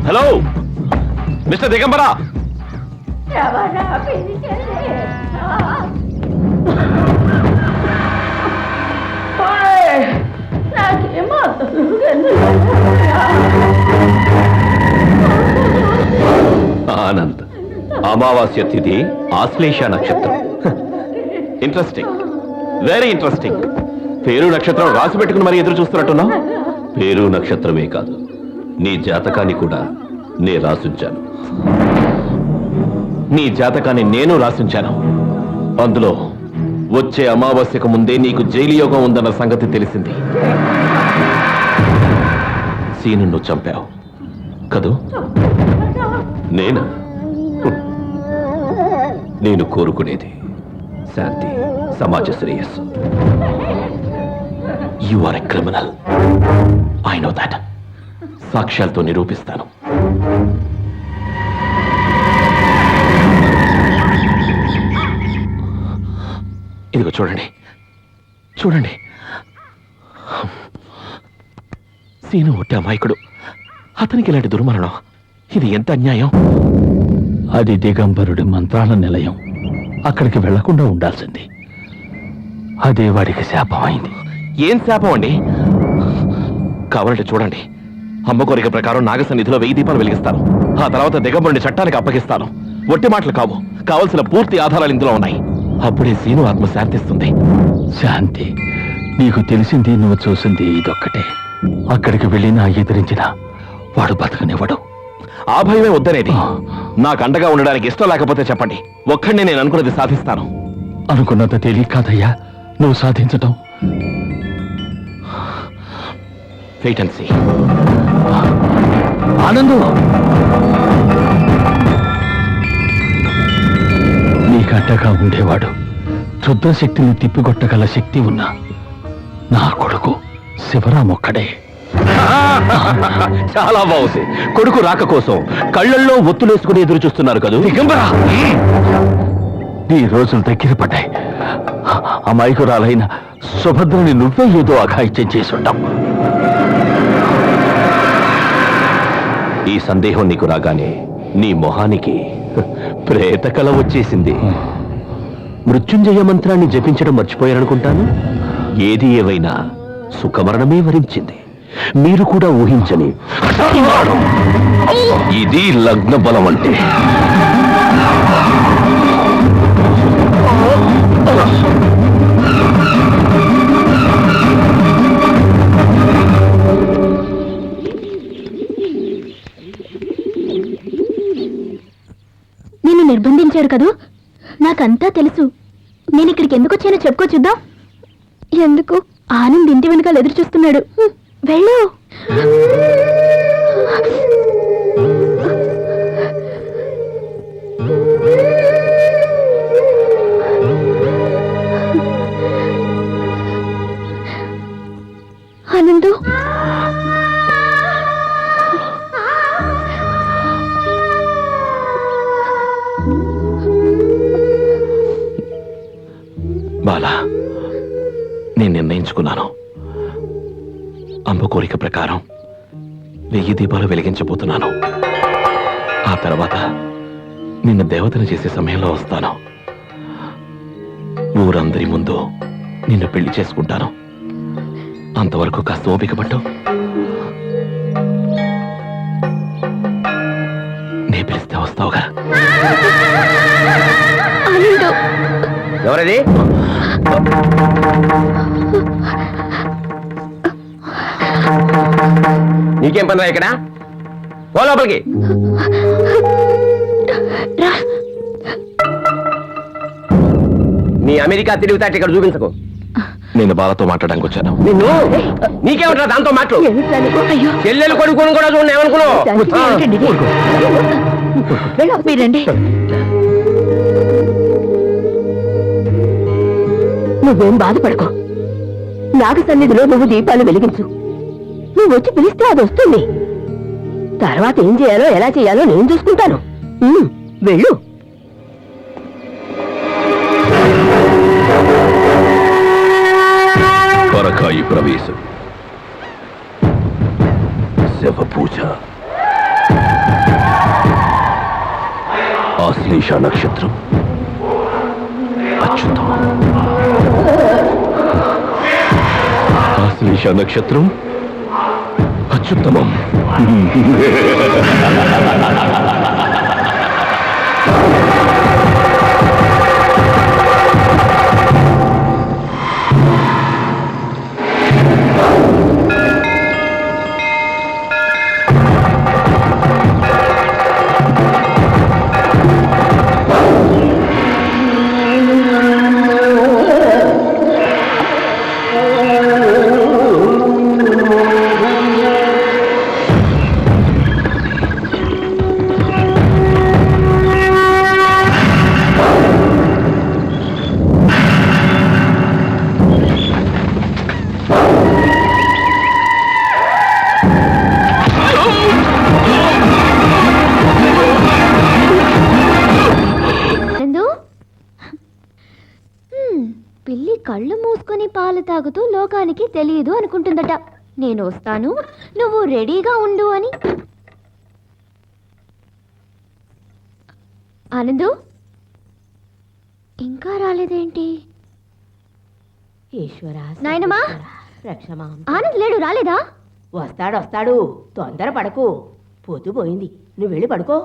Hello mister Digambara, Anand, అమావాస్య తిథి, ఆశ్లేష నక్షత్రం. Interesting, very interesting. పేరు నక్షత్రం రాసి పెట్టుకుని మరి ఎదురు చూస్తున్నట్టున్నా? పేరు నక్షత్రమే కాదు, నీ జాతకాన్ని కూడా నే రాసుంచాను. నీ జాతకాన్ని నేను రాసించాను. అందులో వచ్చే అమావాస్యకు ముందే నీకు జైలు యోగం ఉందన్న సంగతి తెలిసింది. సీను నువ్వు చంపావు కదూ? నేను కోరుకునేది శాంతి, సమాజ శ్రేయస్సు. You are a criminal. I know that. సాక్ష్యాలతో నిరూపిస్తాను. ఇదిగో చూడండి, చూడండి. సీను ఒట్టి అమాయకుడు, అతనికి ఇలాంటి దుర్మరణం. ఇది ఎంత అన్యాయం. అది దిగంబరుడి మంత్రాల నిలయం. అక్కడికి వెళ్లకుండా ఉండాల్సింది. అదే వాడికి శాపం అయింది. ఏం శాపం అండి? కావాలంటే చూడండి, అమ్మ కోరిక ప్రకారం నాగసన్నిధిలో 1000 దీపాలు వెలిగిస్తాను. ఆ తర్వాత దిగంబరుడి చట్టానికి అప్పగిస్తాను. ఒట్టి మాటలు కావు, కావలసిన పూర్తి ఆధారాలు ఇందులో ఉన్నాయి. అప్పుడే సీను ఆత్మ శాంతిస్తుంది. శాంతి, నీకు తెలిసింది, నువ్వు చూసింది ఇదొక్కటే. అక్కడికి వెళ్ళినా ఎదిరించినా వాడు బతకనివ్వడు. ఆ భయమే వద్దనేది. నాకు అండగా ఉండడానికి ఇష్టం లేకపోతే చెప్పండి, ఒక్కడిని నేను అనుకున్నది సాధిస్తాను. అనుకున్నంత తేలిక కాదయ్యా నువ్వు సాధించటం. Wait and see. ఆనందు, నీకంటగా ఉండేవాడు, రుద్రశక్తిని తిప్పికొట్టగల శక్తి ఉన్న నా కొడుకు శివరాం ఒక్కడే. చాలా బాగుంది. కొడుకు రాక కోసం కళ్ళల్లో ఒత్తులేసుకుని ఎదురు చూస్తున్నారు కదూ? దిగంబరా, ఈ రోజులు దగ్గర పడ్డాయి. అమాయకురాలైన సుభద్రని నువ్వే ఏదో అఘాయిత్యం చేసి ఉంటావు. ఈ సందేహం నీకు రాగానే నీ మొహానికి ప్రేత కళ వచ్చేసింది. మృత్యుంజయ మంత్రాన్ని జపించడం మర్చిపోయారనుకుంటాను. ఏది ఏవైనా సుఖమరణమే వరించింది. మీరు కూడా ఊహించని ఇది లగ్న బలం అంటే. నిన్ను నిర్బంధించారు కదూ? నాకంతా తెలుసు. నేను ఇక్కడికి ఎందుకు వచ్చానో చెప్పుకో చూద్దాం. ఎందుకు? ఆనంద్ ఇంటి వెనకాల ఎదురు చూస్తున్నాడు. వెళ్ళు. ఆనందు, బాలా, నేను నిర్ణయించుకున్నాను. అమ్మ కోరిక ప్రకారం 1000 దీపాలు వెలిగించబోతున్నాను. ఆ తర్వాత నిన్ను దేవతను చేసే సమయంలో వస్తాను. ఊరందరి ముందు నిన్ను పెళ్లి చేసుకుంటాను. అంతవరకు కాస్త ఓపిక పట్టు. నే పిలిస్తే వస్తావుగా? ఎవరది? నీకేం పని రా ఇక్కడ? పో లోపలికి. నీ అమెరికా తిరుగుతాట ఇక్కడ చూపించకు. నేను బాలతో మాట్లాడడానికి వచ్చాను. నిన్ను నీకేమంటారా దాంతో మాటలు? చెల్లెలు కొడుకుని కూడా చూడండి. ఏమనుకున్నావు? నువ్వేం బాధపడకు. నాగ సన్నిధిలో నువ్వు దీపాలు వెలిగించు. నువ్వు వచ్చి పిలిస్తే అది వస్తుంది. తర్వాత ఏం చేయాలో ఎలా చేయాలో నేను చూసుకుంటాను. వెళ్ళు. పరకాయి ప్రవేశం, శవ పూజ, ఆశ్లేష నక్షత్రం అత్యుత్తమం. ఆశ్లేష నక్షత్రం అత్యుత్తమం. నందు, పిల్లి కళ్ళు మూసుకొని పాలు తాగుతూ లోకానికి తెలియదు అనుకుంటుందట. నేను వస్తాను, నువ్వు రెడీగా ఉండు అని. ఆనందు ఇంకా రాలేదేంటి? ఈశ్వరా, నాయనమ్మా, రక్షమా. ఆనంద్ లేడు, రాలేదా? వస్తాడు. తొందర పడకు. పొద్దు పోయింది. నువ్వు వెళ్ళి పడుకో.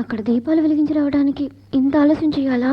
అక్కడ దీపాలు వెలిగించి రావడానికి ఇంత ఆలస్యం చేయాలా?